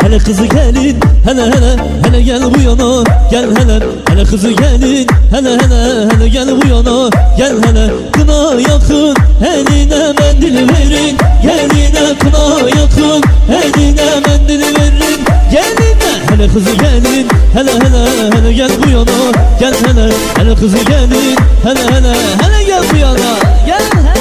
hele kızı gelin, hele gel bu yana, gel hele kızı gelin, hele gel bu yana, gel hele. Kına yakın, eline mendil verin, geline kına yakın, eline mendil verin, geline. Hele kızı gelin, hele gel bu yana, gel hele kızı gelin, hele gel bu yana, gel hele.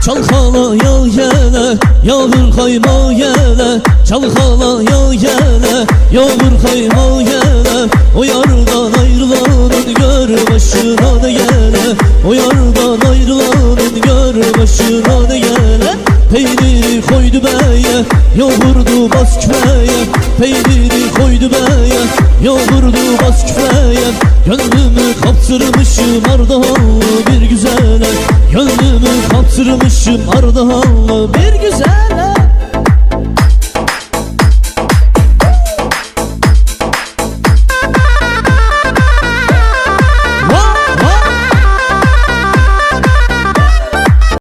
Çalkala yağ yele, yağmur kayma yele. Çalkala yağ yele, yağmur kayma yele. O yardan ayrılanın gör başına da gele. O yardan ayrılanın gör başına da gele. Peyniri koydu beye, yoğurdu bas küfeye. Peyniri koydu beye, yoğurdu bas küfeye. Gönlümü kaptırmışım ardahanlı bir güzele. Gönlümü kaptırmışım ardahanlı bir güzel.